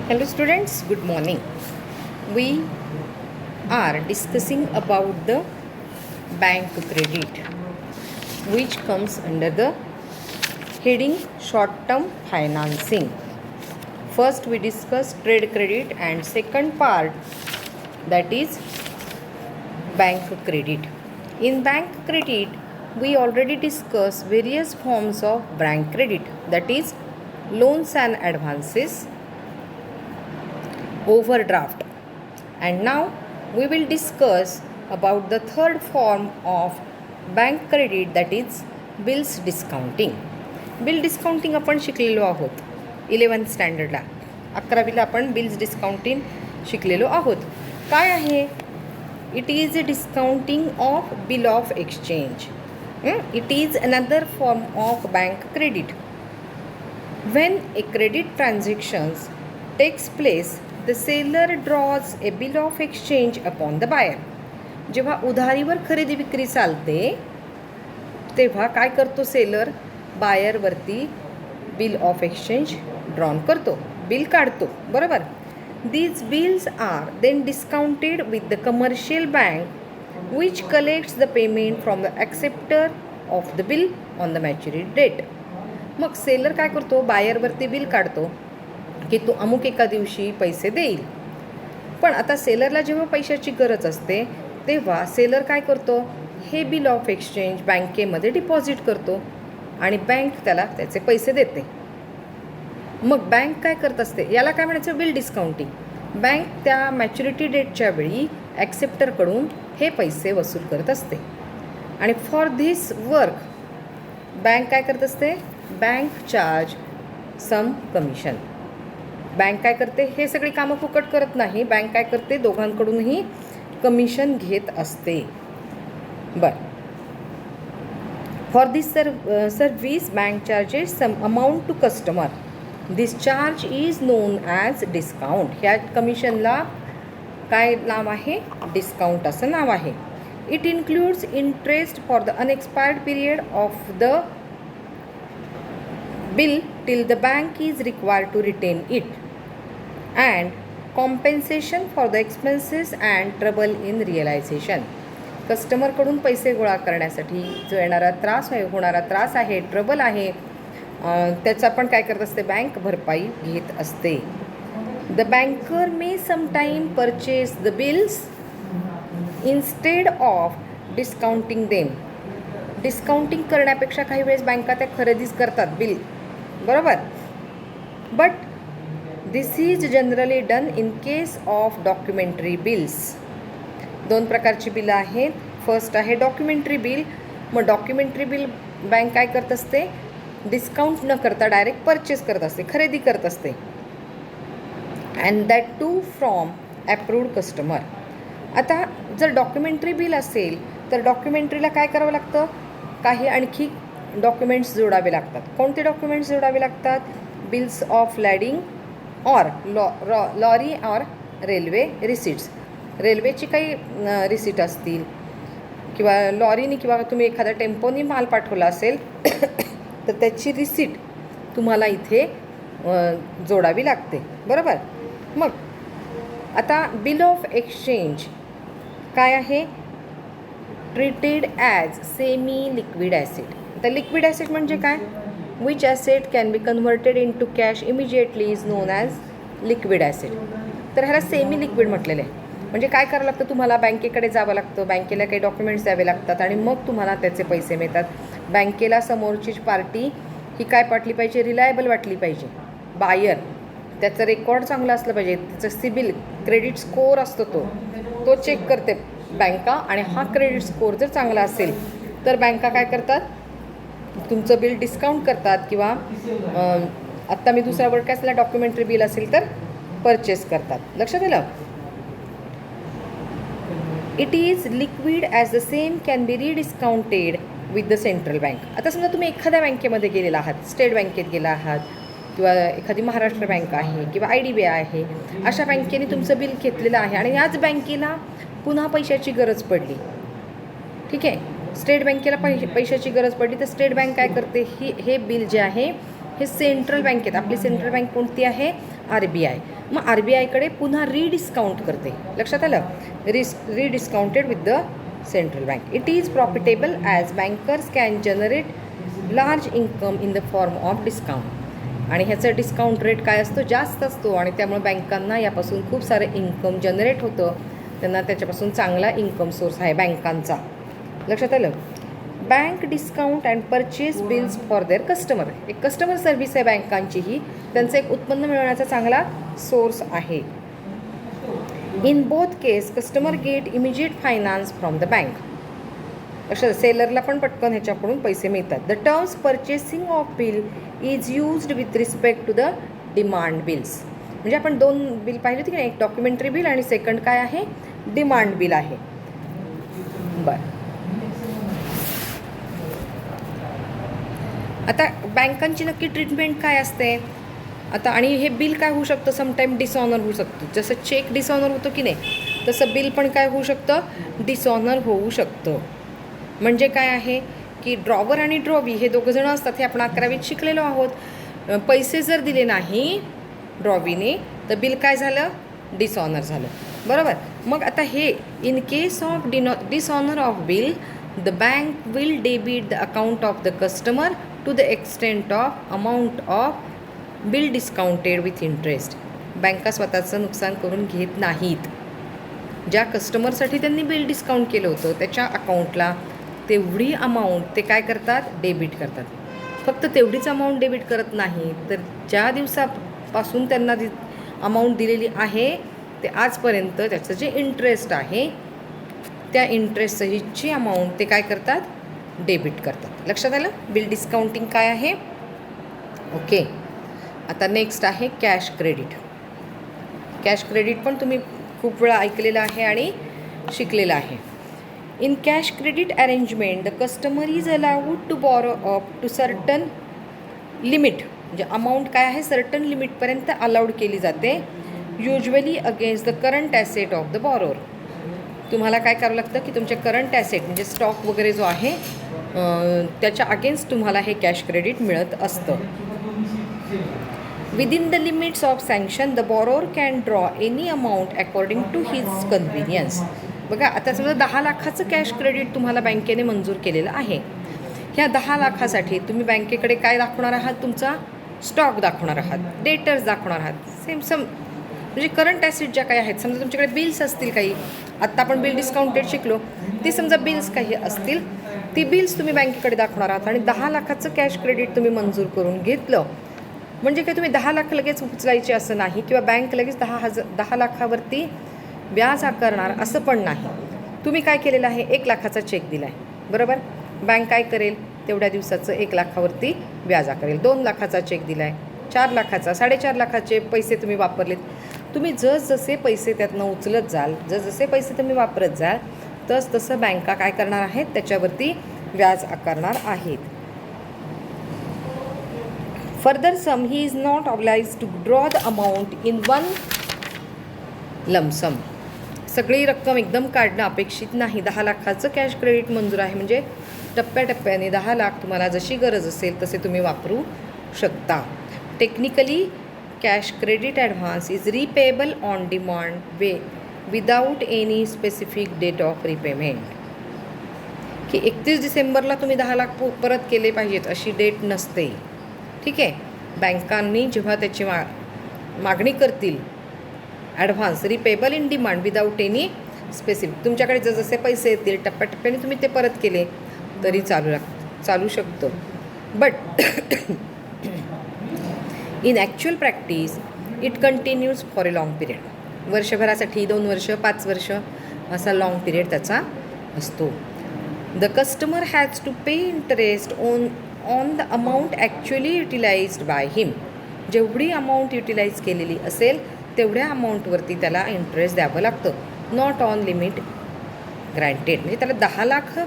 Hello students, good morning. We are discussing about the bank credit which comes under the heading short term financing. First we discuss trade credit and second part, that is bank credit. In bank credit we already discussed various forms of bank credit, that is loans and advances, overdraft, and now we will discuss about the third form of bank credit, that is bills discounting. Bill discounting आपण शिकलेलो आहोत 11th स्टँडर्डला. 11वीला आपण bills discounting शिकलेलो आहोत. काय आहे? It is a discounting of bill of exchange. It is another form of bank credit. When a credit transactions takes place, the seller draws a bill of exchange upon the buyer. जेव्हा उधारीवर खरेदी विक्री चालते तेव्हा काय करतो seller? बायरवरती bill of exchange drawn करतो, बिल काढतो, बरोबर. These bills are then discounted with the commercial bank which collects the payment from the acceptor of the bill on the maturity date. मग सेलर काय करतो? बायरवरती बिल काढतो की तू अमुक एका दिवशी पैसे देईल. पण आता सेलरला जेव्हा पैशाची गरज असते तेव्हा सेलर काय करतो? हे बिल ऑफ एक्सचेंज बँकेमध्ये डिपॉझिट करतो आणि बँक त्याला त्याचे पैसे देते. मग बँक काय करत असते? याला काय म्हणायचं? Bill discounting. बँक त्या मॅच्युरिटी डेटच्या वेळी ॲक्सेप्टरकडून हे पैसे वसूल करत असते. आणि फॉर धिस वर्क बँक काय करत असते? बँक चार्ज सम कमिशन. बँक काय करते? हे सगळी कामं फुकट करत नाही. बँक काय करते? दोघांकडूनही कमिशन घेत असते. बरं. For this service bank charges some amount to customer. This charge is known as discount. ह्या कमिशनला काय नाव आहे? डिस्काउंट असं नाव आहे. It includes interest for the unexpired period of the bill till the bank is required to retain it, and compensation for the expenses and trouble in realization. कस्टमरकडून पैसे गोळा करण्यासाठी जो येणारा त्रास आहे, होणारा त्रास आहे, ट्रबल आहे, त्याचा पण काय करत असते? बँक भरपाई घेत असते. The banker may sometime purchase the bills instead of discounting them. Discounting करण्यापेक्षा काही वेळेस बँका त्या खरेदीच करतात बिल, बरोबर. But this is generally done in case of documentary bills. दोन प्रकारची बिलं आहेत. फर्स्ट आहे डॉक्युमेंटरी बिल. मग डॉक्युमेंटरी बिल बँक काय करत असते? डिस्काउंट न करता डायरेक्ट परचेस करत असते, खरेदी करत असते. And that too from approved customer. आता जर डॉक्युमेंटरी बिल असेल तर डॉक्युमेंटरीला काय करावं लागतं? काही आणखी डॉक्युमेंट्स जोडावे लागतात. कोणते डॉक्युमेंट्स जोडावे लागतात? Bills of lading or lorry or railway receipts. रेल्वेची काही रिसिट असतील किंवा लॉरीनी किंवा तुम्ही एखाद्या टेम्पोनी माल पाठवला असेल तर त्याची रिसिट तुम्हाला इथे जोडावी लागते, बरोबर. मग आता बिल ऑफ एक्सचेंज काय आहे? Treated as semi liquid asset. तर लिक्विड ॲसेट म्हणजे काय? Which asset can be converted into cash immediately is known as liquid asset. तर ह्याला सेमी लिक्विड म्हटलेलं आहे. म्हणजे काय करावं लागतं? तुम्हाला बँकेकडे जावं लागतं, बँकेला काही डॉक्युमेंट्स द्यावे लागतात आणि मग तुम्हाला त्याचे पैसे मिळतात. बँकेला समोरची पार्टी ही काय वाटली पाहिजे? रिलायबल वाटली पाहिजे. बायर त्याचं रेकॉर्ड चांगलं असलं पाहिजे, त्याचं सिबिल क्रेडिट स्कोअर असतो तो चेक करते बँका. आणि हा क्रेडिट स्कोअर जर चांगला असेल तर बँका काय करतात? तुमचं बिल डिस्काउंट करतात किंवा आत्ता मी दुसरा वर्ड काय असला, डॉक्युमेंटरी बिल असेल तर परचेस करतात. लक्षात आलं? It is liquid as the same can be rediscounted with the central bank. आता समजा तुम्ही एखाद्या बँकेमध्ये गेलेला आहात, स्टेट बँकेत गेला आहात किंवा एखादी महाराष्ट्र बँक आहे किंवा IDBI आहे, अशा बँकेने तुमचं बिल घेतलेलं आहे आणि याच बँकेला पुन्हा पैशाची गरज पडली. ठीक आहे, स्टेट बँकेला पैशाची गरज पडली तर स्टेट बँक काय करते? हे बिल जे आहे हे सेंट्रल बँकेत, आपली सेंट्रल बँक कोणती आहे? RBI. मग RBIकडे पुन्हा रिडिस्काउंट करते. लक्षात आलं? Rediscounted with the central bank. It is profitable as bankers can generate large income in the form of discount. आणि ह्याचं डिस्काउंट रेट काय असतो? जास्त असतो, आणि त्यामुळे बँकांना यापासून खूप सारं इन्कम जनरेट होतं. त्यांना त्याच्यापासून चांगला इन्कम सोर्स आहे बँकांचा. लक्षात आलं? Bank discount and purchase bills for their customer. एक कस्टमर सर्व्हिस आहे बँकांचीही, त्यांचं एक उत्पन्न मिळवण्याचा चांगला सोर्स आहे. In both case customer get immediate finance from the bank. अशा सेलरला पण पटकन ह्याच्याकडून पैसे मिळतात. The terms purchasing of bill is used with respect to the demand bills. म्हणजे आपण 2 बिल पाहिली होती की नाही, एक डॉक्युमेंटरी बिल आणि सेकंड काय आहे? डिमांड बिल आहे. बरं, आता बँकांची नक्की ट्रीटमेंट काय असते आता? आणि हे बिल काय होऊ शकतं? समटाईम डिसऑनर होऊ शकतं. जसं चेक डिसऑनर होतं की नाही, तसं बिल पण काय होऊ शकतं? डिसऑनर होऊ शकतं. म्हणजे काय आहे की ड्रॉवर आणि ड्रॉवी हे दोघंजणं असतात. हे आपण 11वीत शिकलेलो आहोत. पैसे जर दिले नाही ड्रॉवीने तर बिल काय झालं? डिसऑनर झालं. बरोबर. मग आता हे in case of dishonour of bill the bank will debit the account of the customer to the extent of amount of bill discounted with interest. बँका स्वतःचं नुकसान करून घेत नाहीत. ज्या कस्टमरसाठी त्यांनी बिल डिस्काउंट केलं होतं त्याच्या अकाउंटला तेवढी अमाऊंट ते काय करतात? डेबिट करतात. फक्त तेवढीच अमाऊंट डेबिट करत नाही, तर ज्या दिवसापासून त्यांना अमाऊंट दिलेली आहे ते आजपर्यंत त्याचं जे इंटरेस्ट आहे त्या इंटरेस्ट सहितची अमाऊंट ते काय करतात? डेबिट करतात. लक्षात आलं? बिल डिस्काउंटिंग काय आहे? ओके. आता नेक्स्ट आहे कॅश क्रेडिट. कॅश क्रेडिट पण तुम्ही खूप वेळा ऐकलेलं आहे आणि शिकलेलं आहे. In cash credit arrangement the customer is allowed to borrow up to certain limit. म्हणजे अमाऊंट काय आहे? सर्टन लिमिटपर्यंत अलाउड केली जाते. Usually against the current asset of the borrower. तुम्हाला काय करावं लागतं की तुमचे करंट ॲसेट म्हणजे स्टॉक वगैरे जो आहे त्याच्या अगेन्स्ट तुम्हाला हे कॅश क्रेडिट मिळत असतं. Within the limits of sanction the borrower can draw any amount according to his convenience. बघा, आता समजा 10 लाखाचं कॅश क्रेडिट तुम्हाला बँकेने मंजूर केलेलं आहे. ह्या 10 लाखासाठी तुम्ही बँकेकडे काय दाखवणार आहात? तुमचा स्टॉक दाखवणार आहात, डेटर्स दाखवणार आहात. म्हणजे करंट ॲसेट ज्या काही आहेत, समजा तुमच्याकडे बिल्स असतील काही, आत्ता आपण बिल डिस्काउंटेड शिकलो, ती समजा बिल्स काही असतील, ती बिल्स तुम्ही बँकेकडे दाखवणार आहात. आणि 10 लाखाचं कॅश क्रेडिट तुम्ही मंजूर करून घेतलं म्हणजे काय तुम्ही 10 लाख लगेच उचलायचे असं नाही, किंवा बँक लगेच 10 लाखावरती व्याज आकारणार असं पण नाही. तुम्ही काय केलेलं आहे? 1 लाखाचा चेक दिला आहे. बरोबर. बँक काय करेल? तेवढ्या दिवसाचं 1 लाखावरती व्याज आकारेल. 2 लाखाचा चेक दिला आहे, 4 लाखाचा, 4.5 लाखाचे पैसे तुम्ही वापरलेत. तुम्ही जसजसे पैसे त्यातनं उचलत जाल, जसजसे पैसे तुम्ही वापरत जाल, तसं बँका काय करणार आहेत? त्याच्यावरती व्याज आकारणार आहेत. Further some he is not oblige to draw the amount in one lump sum. सगळी रक्कम एकदम काढणं अपेक्षित नाही. 10 लाखाचं कॅश क्रेडिट मंजूर आहे म्हणजे टप्प्याटप्प्याने 10 लाख तुम्हाला जशी गरज असेल तसे तुम्ही वापरू शकता. Technically cash credit advance is repayable on demand way without any specific date of repayment. की 31 डिसेंबरला तुम्ही 10 लाख परत केले पाहिजेत अशी डेट नसते. ठीक आहे. बँकांनी जेव्हा त्याची मागणी करतील advance repayable in demand without any specific, तुमच्याकडे जसे पैसे येतील टप्प्याटप्प्याने तुम्ही ते परत केले तरी चालू शकतं. But in actual practice it continues for a long period. वर्षभरासाठी, 2 वर्ष, 5 वर्ष असा लाँग पिरियड त्याचा असतो. The customer has to pay interest on the amount actually utilised by him. जेवढी अमाऊंट युटिलाइज केलेली असेल तेवढ्या अमाऊंटवरती त्याला इंटरेस्ट द्यावं लागतं. Not on limit granted. म्हणजे त्याला 10 लाख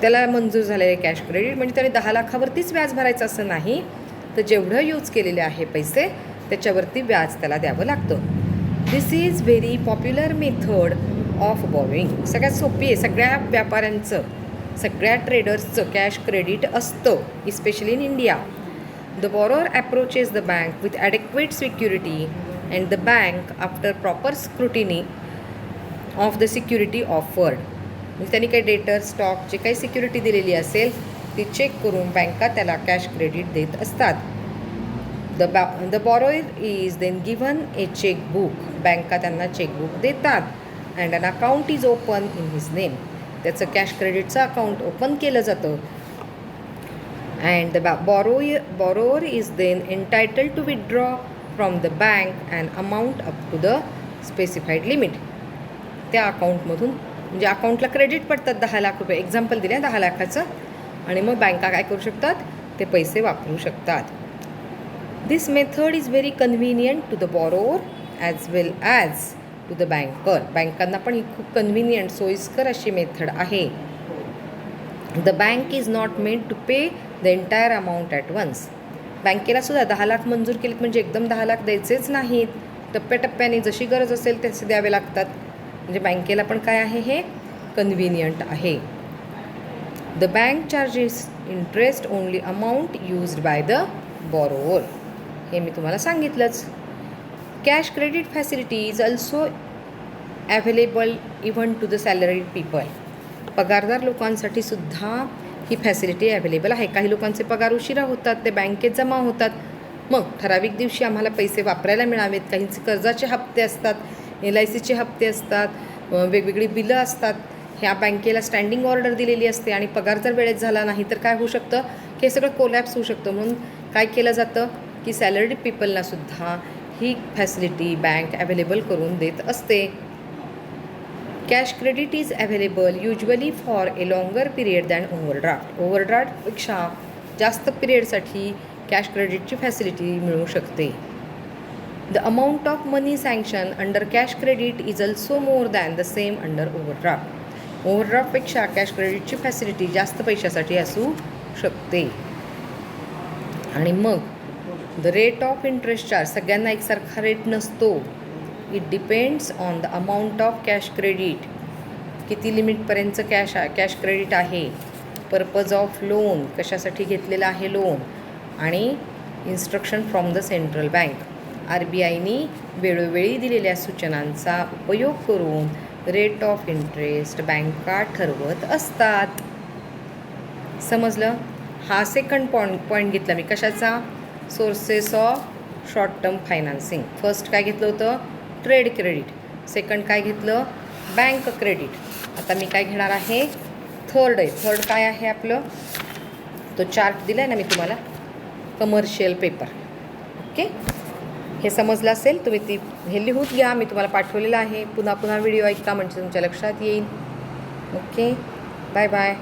त्याला मंजूर झालेले कॅश क्रेडिट म्हणजे त्याने 10 लाखावरतीच व्याज भरायचं असं नाही, तर जेवढं यूज केलेले आहे पैसे त्याच्यावरती व्याज त्याला द्यावं लागतं. This is very popular method of borrowing. सगळ्यात सोपी आहे. सगळ्या व्यापाऱ्यांचं, सगळ्या ट्रेडर्सचं कॅश क्रेडिट असतं, especially in India. The borrower approaches the bank with adequate security and the bank, after proper scrutiny of the security offered, म्हणजे त्यांनी काही डेटर स्टॉक जे काही सिक्युरिटी दिलेली असेल ती चेक करून बँका त्याला कॅश क्रेडिट देत असतात. The borrower is then given a chequebook. बँका त्यांना चेकबुक देतात. And an account is open in his name. त्याचं कॅश क्रेडिटचं अकाउंट ओपन केलं जातं. And the borrower is then entitled to withdraw from the bank and amount up to the specified limit. त्या अकाउंटमधून म्हणजे अकाउंटला क्रेडिट पडतात 10 लाख रुपये. एक्झाम्पल दिले 10 लाखाचं. आणि मग बँका काय करू शकतात, ते पैसे वापरू शकतात. This method is very convenient to the borrower as well as to the banker. बँकांना पण ही खूप कन्व्हिनियंट सोयीस्कर अशी मेथड आहे. The bank is not made to pay the entire amount at once. बँकेला सुद्धा 10 लाख मंजूर केलेत म्हणजे एकदम 10 लाख द्यायचेच नाहीत. टप्प्याटप्प्याने जशी गरज असेल तसे द्यावे लागतात. म्हणजे बँकेला पण काय आहे, हे कन्व्हिनियंट आहे. The bank charges interest only amount used by the borrower. हे मी तुम्हाला सांगितलंच. Cash credit facility is also available even to the salaried people. पगारदार लोकांसाठी सुद्धा ही फॅसिलिटी अवेलेबल आहे. काही लोकांचे पगार उशिरा होतात, ते बँकेत जमा होतात. मग ठराविक दिवशी आम्हाला पैसे वापरायला मिळावेत. काहींचे कर्जाचे हप्ते असतात, LICचे हप्ते असतात, वेगवेगळी बिलं असतात. ह्या बँकेला स्टँडिंग ऑर्डर दिलेली असते आणि पगार जर वेळेत झाला नाही तर काय होऊ शकतं की हे सगळं कोलॅप्स होऊ शकतं. म्हणून काय केलं जातं की सॅलरीड पीपललासुद्धा ही फॅसिलिटी बँक अवेलेबल करून देत असते. Cash credit is available usually for a longer period than overdraft. ओव्हरड्राफ्टपेक्षा जास्त पिरियडसाठी कॅश क्रेडिटची फॅसिलिटी मिळू शकते. The amount of money sanction under cash credit is also more than the same under overdraft. ओव्हरड्राफ्टपेक्षा कॅश क्रेडिटची फॅसिलिटी जास्त पैशासाठी असू शकते. आणि मग the rate of interest charge सगळ्यांना एकसारखा रेट नसतो. It depends on the amount of cash credit. किती लिमिटपर्यंतचं कॅश क्रेडिट आहे, पर्पज ऑफ लोन कशासाठी घेतलेलं आहे लोन, आणि instruction from the central bank. RBIनी वेळोवेळी दिलेल्या सूचनांचा उपयोग करून रेट ऑफ इंटरेस्ट बँका ठरवत असतात. समजलं? हा सेकंड पॉईंट घेतला मी. कशाचा? Sources of short term financing. First काय घेतलं होतं? Trade credit. सेकंड काय घेतलं? Bank credit. आता मी काय घेणार आहे? थर्ड आहे. थर्ड काय आहे आपलं? तो चार्ट दिला आहे ना मी तुम्हाला, कमर्शियल पेपर. ओके, हे समजलं असेल. तुम्ही हे लिहून घ्या. मी तुम्हाला पाठवलेलं आहे. पुन्हा व्हिडिओ ऐका म्हणजे तुमच्या लक्षात येईल. Okay, bye bye.